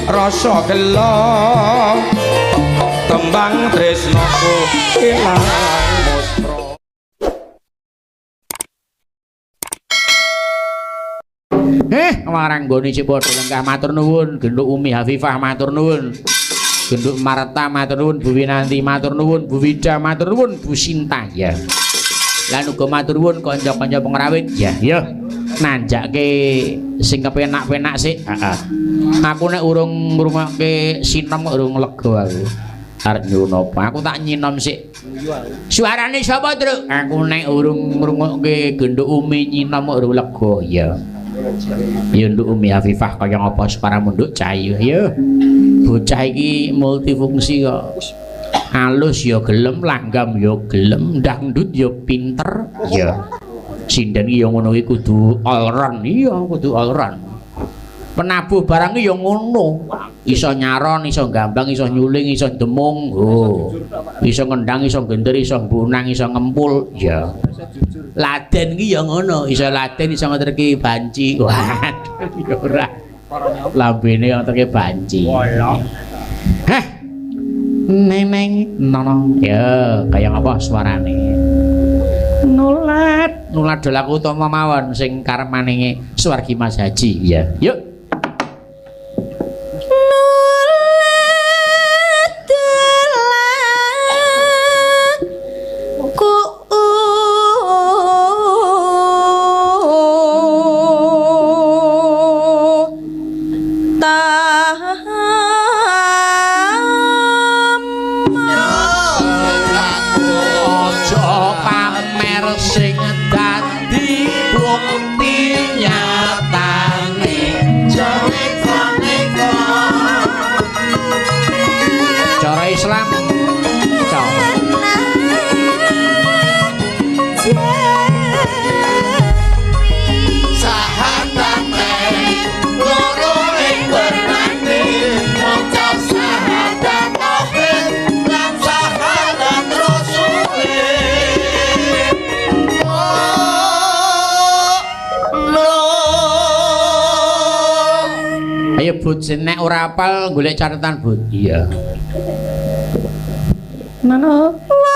rasa gelo tembang tresnaku ilang mustra. Marang nggone Cik Padha lengkah matur nuwun, Genduk Umi Hafifah matur nuwun. Genduk Marta matur nuwun, Bu Winanti matur nuwun, Bu Wida matur nuwun, Bu Sinta ya. Lan uga matur nuwun kanca-kanca pengrawit ya. Ya. Nanjake sing kepenak-penak sik. Heeh. Aku nek urung ngrungokke sinem urung lega aku. Arep nyuwun apa? Aku tak nyinom sik. Suarane sapa, Truk? Aku nek urung ngrungokke Genduk Umi nyinom urung lega ya. Ya nduk Umi Hafifah kaya ngapa separamu nduk cayu ya. Bocah iki multifungsi kok. Halus ya gelem, langgam ya gelem, dangdut ya pinter ya. Sinden iki ya ngono iki kudu all round. Iya, kudu all round. Penabuh barang iki ya ngono. Iso nyaron, iso gambang, iso nyuling, iso demung. Oh. Iso ngendang, iso gender, iso bunang, iso ngempul ya. Laden iki ya ngono, iso laden iso ngeterke banci. Waduh ya ora. Lambene ngeterke banci. Heh. Neneng nonong. Ya, kaya apa suarane? Nulat dolaku utama mawon sing karepane Suwargi Mas Haji ya. Yuk. Bud, nek ora apal golek catatan Bud. Iya. Mana? Oh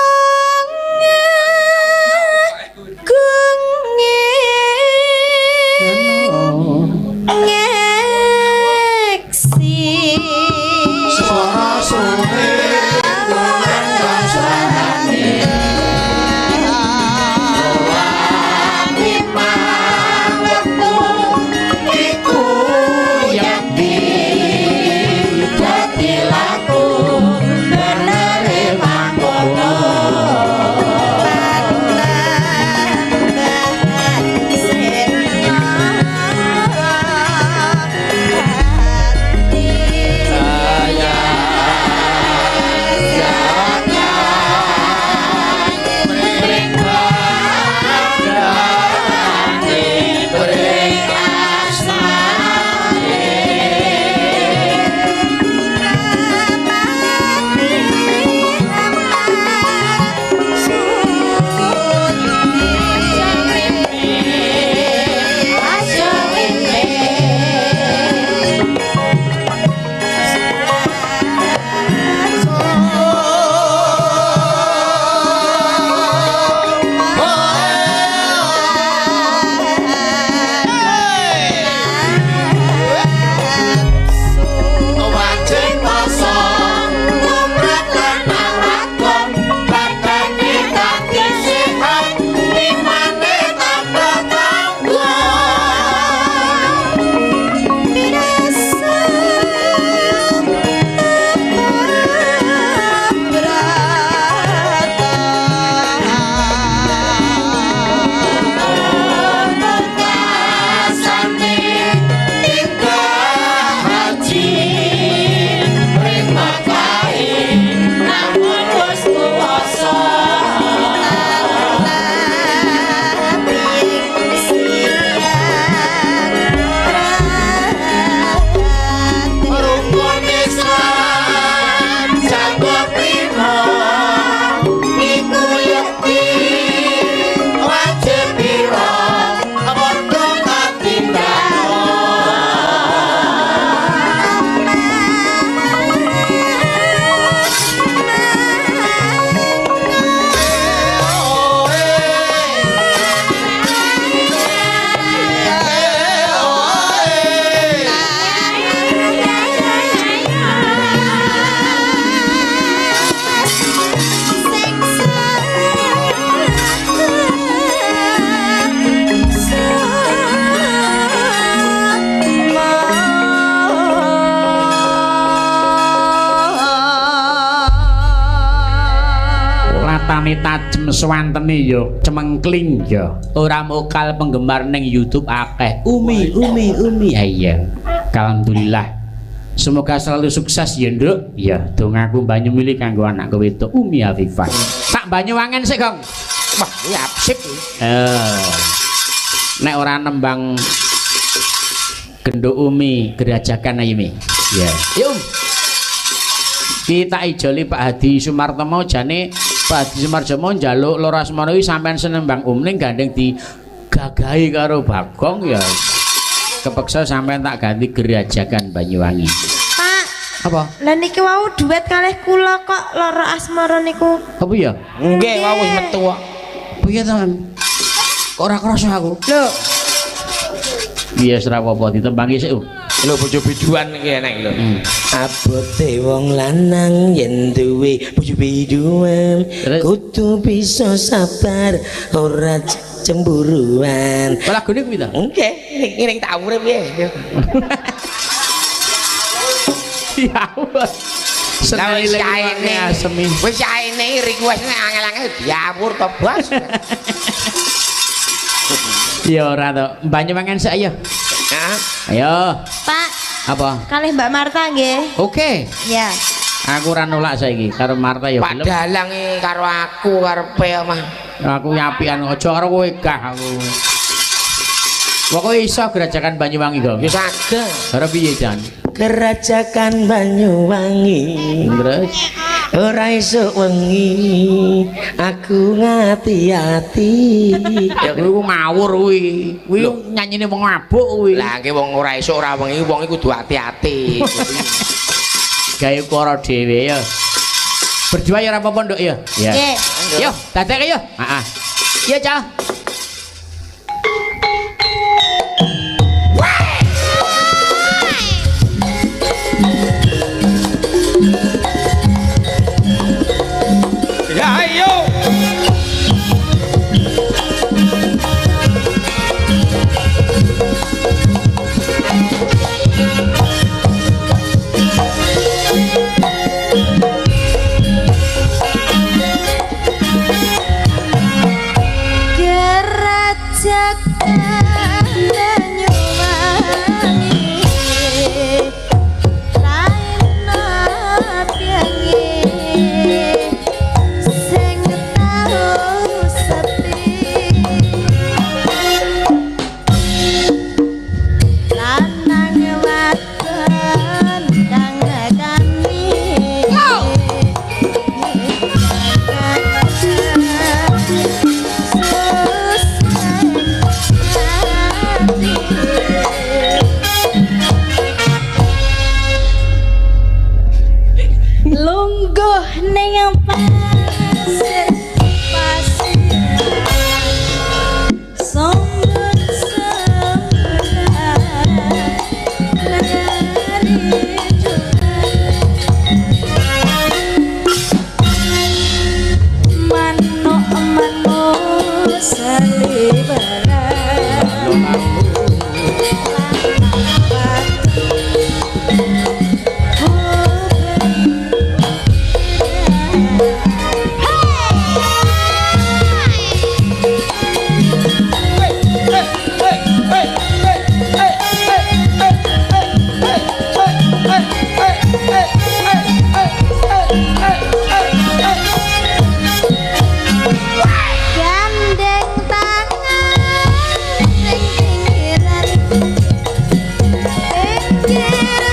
Omongane tajem swantene ya cemengkling ya. Ora mokal penggemar ning YouTube akeh. Umi. Iya. Alhamdulillah. Semoga selalu sukses ya, Nduk. Ya, dongaku banyu milih kanggo anakku wedok Umi Afifah. Tak Banyuwangen sik, Gong. Wah, kuwi apsip. Nek ora nembang genduk Umi gerajakan ayo Mi. Ya. Yuk. Kita ijoli Pak Hadi Sumartomo jane Pak Hadi Sumartomo njaluk Loro Asmara iki sampean senembang ning gandeng di gagahi karo Bagong ya. Kepeksa sampean tak ganti gerajakan Banyuwangi. Pak. Apa? Lah niki wau duet kalih kula kok Loro Asmara niku. Apa ya? Nggih wau wis metu kok. Piye to, kok ora krasa aku? Lho. Iya ora apa-apa ditembangi sik. Lho bojo biduan iki enek lho. Abote wong lanang yen duwe bojo biduan kudu bisa sabar ora cemburuan. Kok lagune kuwi ta? Nggih, ning tak urip piye. Ya Allah. Seneng Saene semi. wis saene request nek angel-angel diawur to, Bos. Ya ora to. Banyuwangen sik ayo. Hah? Ayo. Pak, Apa? kalih Mbak Marta nggih. Oke. Ya. Aku ora nolak saiki karo Marta ya Pak Dalang iki karo aku karepe mah. Aku nyapian aja karo kowe gah aku. Pokoke iso gerajakan Banyuwangi, Gong. Ya saged. Ora piye, Jan? Kerajakan Banyuwangi Terus ora iso wengi aku ngati-ati. ya kuwi ngawur kuwi. Kuwi nyanyine wong mabuk kuwi. Lah nggih wong ora esuk ora wengi wong iku kudu ati-ati. Gawe karo dhewe ya. Berdua ya ora apa-apa, Nduk ya. Ya. Nggih. Yo, dadak yo. Heeh. Iya, Cah. Ya ayo. Gerajakan Banyuwangi lain abyangi sing tau sepi lanang wadon kang kami lungguh ning pasir sombong manuk gandeng tangan ning pinggiran pinggir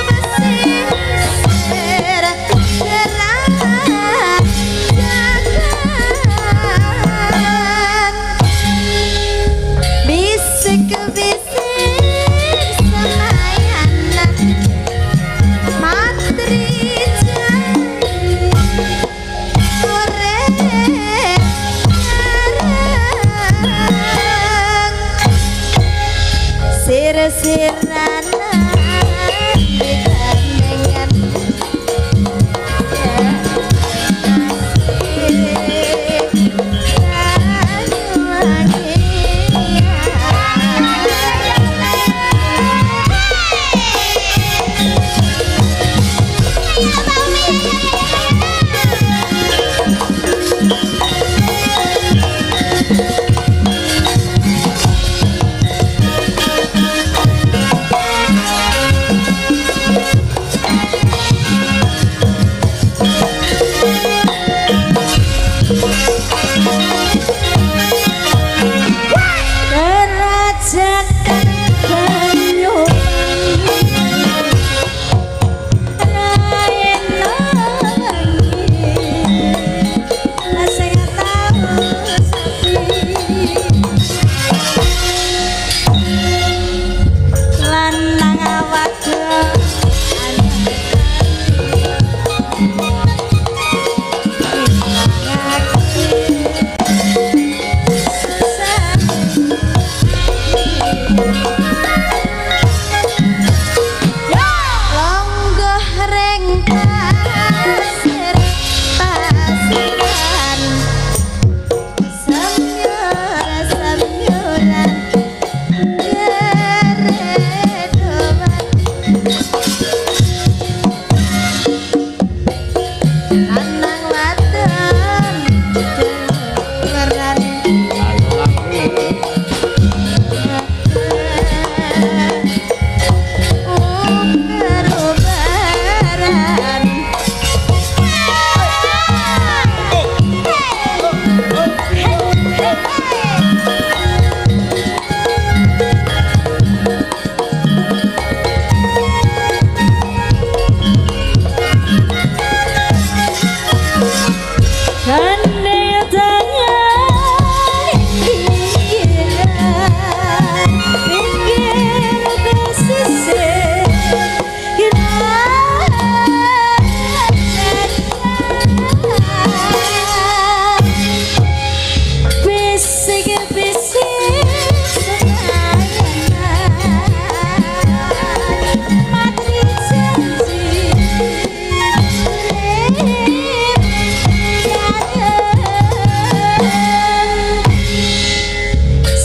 pesisir gerajakan bisik-bisik semayanan matri janji urip sir-siran digandengan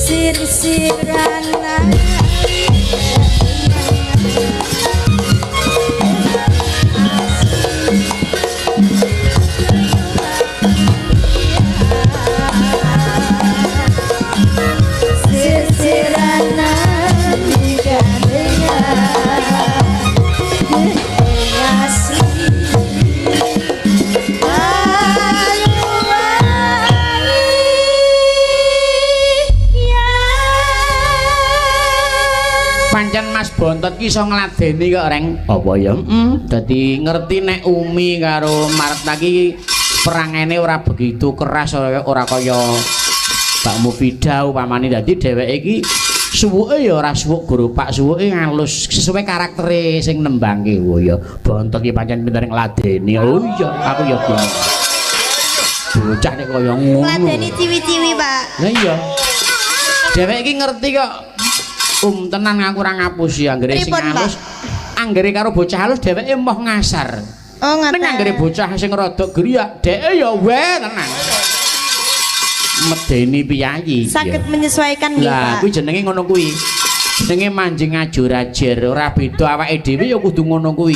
sir-siran pancen Mas Bontot ki iso ngladeni kok reng apa ya dadi ngerti nek Umi karo Marta ki perangene ora begitu keras ora kaya Mbak Mufidah upamane dadi dheweke iki suwuke ya ora suwuk grupak suwuke ngalus sesuai karaktere sing nembangke oh ya Bontot ki pancen pinter ngladeni oh iya aku ya bingung bocah nek kaya ngono ngladeni ciwi-ciwi Pak lah iya dheweke iki ngerti kok tenan aku ora ngapusi anggere sing halus anggere karo bocah halus dheweke emoh ngasar oh ngoten ning anggere bocah sing rada griyak dheke ya wae tenan medeni piyayi sakit menyesuaikan nggih lah Pak kuwi jenenge ngono kuwi jenenge manjing ajur-ajur ora beda awake dhewe ya kudu ngono kuwi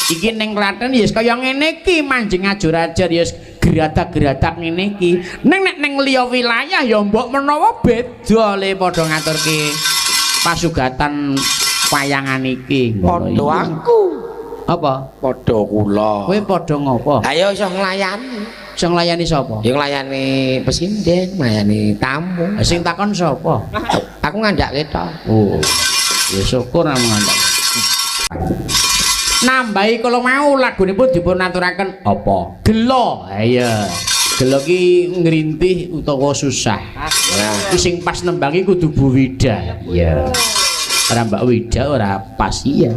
iki ning Klaten ya kaya ngene iki manjing ajur-ajur ya geradak-geradak ngene iki ning nek ning liya wilayah ya mbok menawa beda le padha ngaturke pasugatan wayangan iki Padha aku. apa Padha kula. kowe padha ngopo Ayo iso nglayani. sing nglayani sapa Ya nglayani pesinden, nglayani tamu. sing takon sapa Aku ngandhake to. oh ya syukur namung ngandak nambahi kala mau lagunipun dipun aturaken apa gelo iya gelo ki ngrintih utawa susah iki sing pas nembangi kudu Bu Wida iya ora Mbak Wida ora pas iya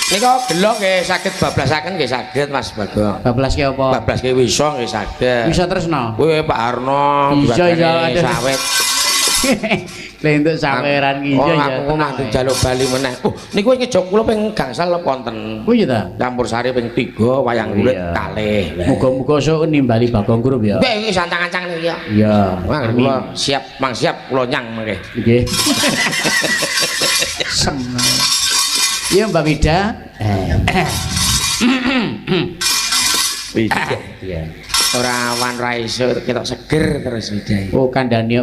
Nika gelo nggih saged bablasaken nggih saged Mas Bagong. bablas ki apa Bablaske wisa nggih saged. bisa tresno Kowe Pak Arno Iya, iya, dibagani ada. sawet. lentuk saweran ki iya ya Aku mah njaluk bali meneh. Niku ngejo kula ping gangsal wonten. oh iya ta Campur sari ping 3 wayang kulit Iya. kalih. muga-muga sok nimbali Bagong Group ya Nggih iki santang-ancang niki ya. iya Wah, amin kula siap, mang siap kula nyang mengke. nggih iya Mbak Wida iya Ora wan ra iso ketok seger terus Widai. oh kandhane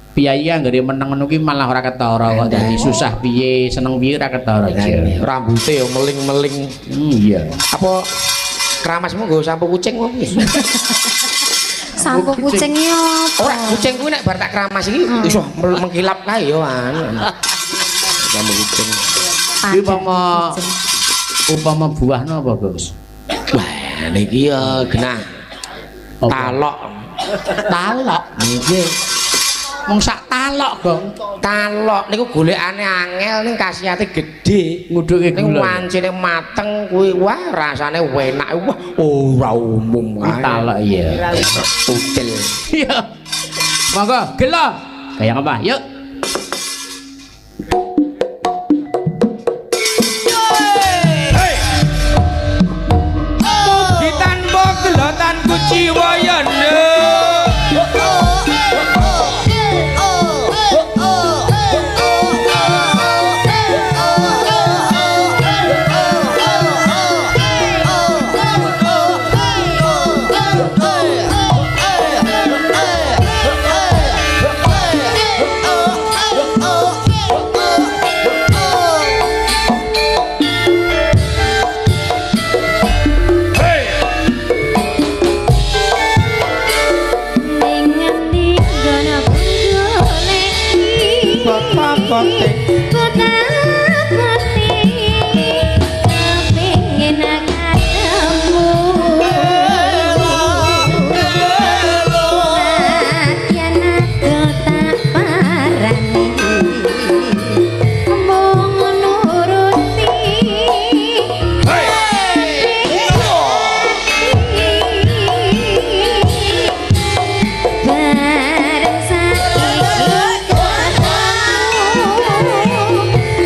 piyayi anggere meneng ngono ki malah ora ketara kok dadi susah piye seneng piye ora ketara Rambuté ya meling-meling. iya Apa keramasmu nggo sampo kucing apa piye? sampo kucing yo Ora kucing kuwi nek bar tak keramas iki iso mengkilap kae ya anu. Sampo kucing. iki umpama buahno apa Gus Wah, niki ya genah. Talok. talok Nggih. mung sak talok Gong Talok niku golekane angel ning khasiate gedhe. nguduke Ning gula wancine mateng kuwi wah rasane enak wah ora umum kae. talok iya Util. iya monggo gelo kayak apa yuk Ditanpa gelotanku jiwa yanda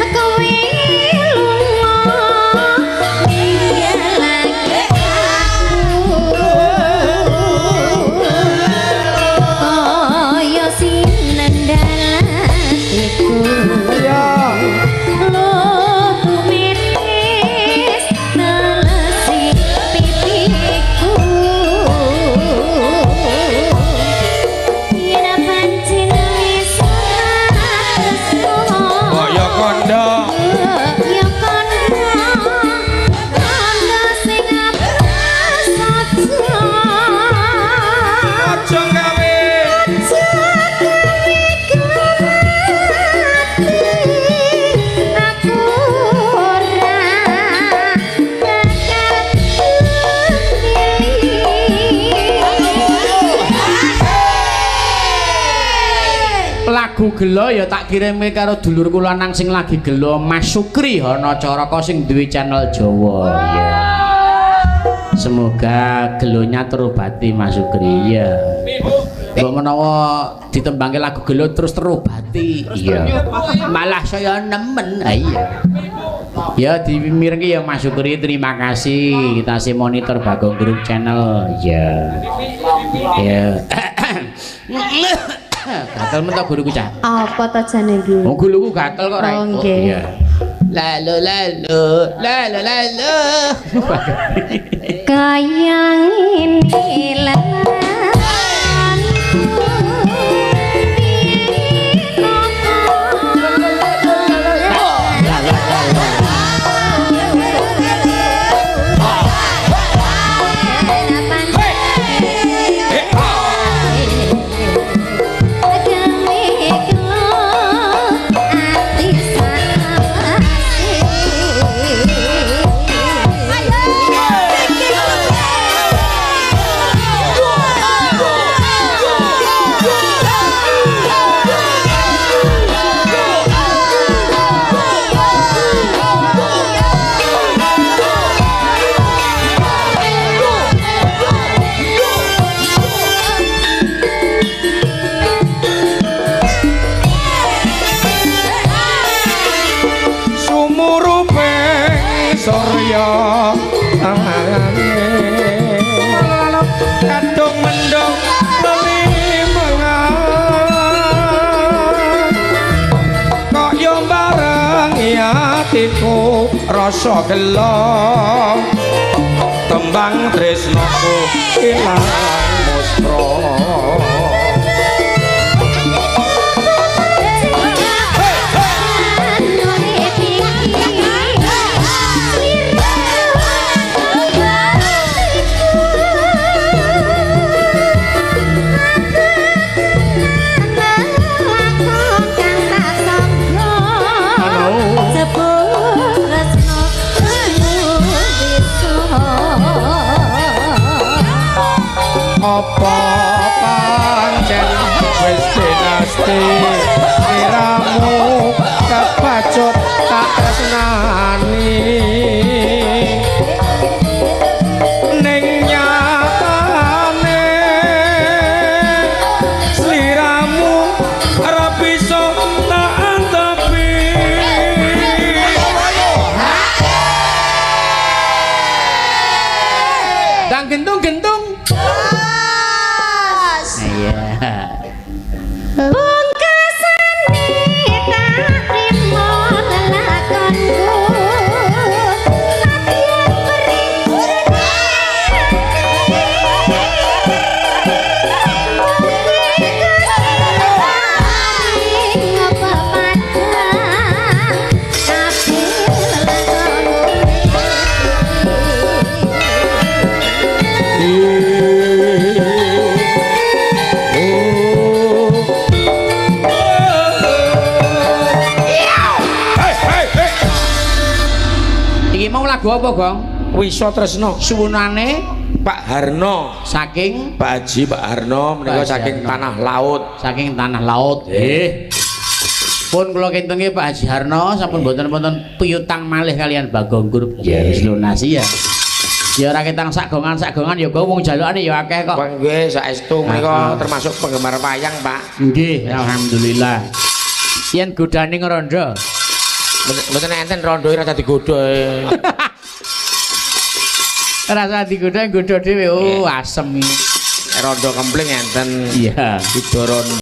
Aku gelo ya tak kirime karo dulur kula nang sing lagi gelo Mas Sukri ana Caraka sing duwe channel Jawa ya. Semoga gelonya terobati Mas Sukri ya. Mbok menawa ditembangke lagu gelo terus terobati iya. Malah saya nemen iya. Ya dimirengke ya Mas Sukri, terima kasih kita si monitor Bagong Group Channel ya. Ya. Gatel mentok guruku cah. Apa to jane iki? Oh guruku gatel kok ra. Oh, nggih. Iya. Lalu Kayang ini Sorya kadung mendung melimengan kok yo bareng atiku rasa gelo tembang tresnaku ilang mustra. Apa pancen wis dinasti iramu kepacut tak tresnani ning nyatane sliramu ora bisa tak antepi. Dang gentung-gentung. Lagu apa, Gong? Wisa Tresna. Suwunane Pak Harno saking Pak Haji Pak Harno menika saking Harno. tanah laut. Saking tanah laut. Pun kula kentunge Pak Haji Harno sampun boten-boten piutang malih kalian Bagong Group. Ya wis lunasi ya. Ya ora ketang sagongan ya kok wong jalukane ya akeh kok. Pak nggih saestu menika termasuk penggemar wayang, Pak. Nggih, alhamdulillah. Yen godane ngrondo. Mboten enten rondo ora dadi godho. Rasa digodha godho dhewe. Oh, asem iki. Rondo kempling enten. Iya, Didoron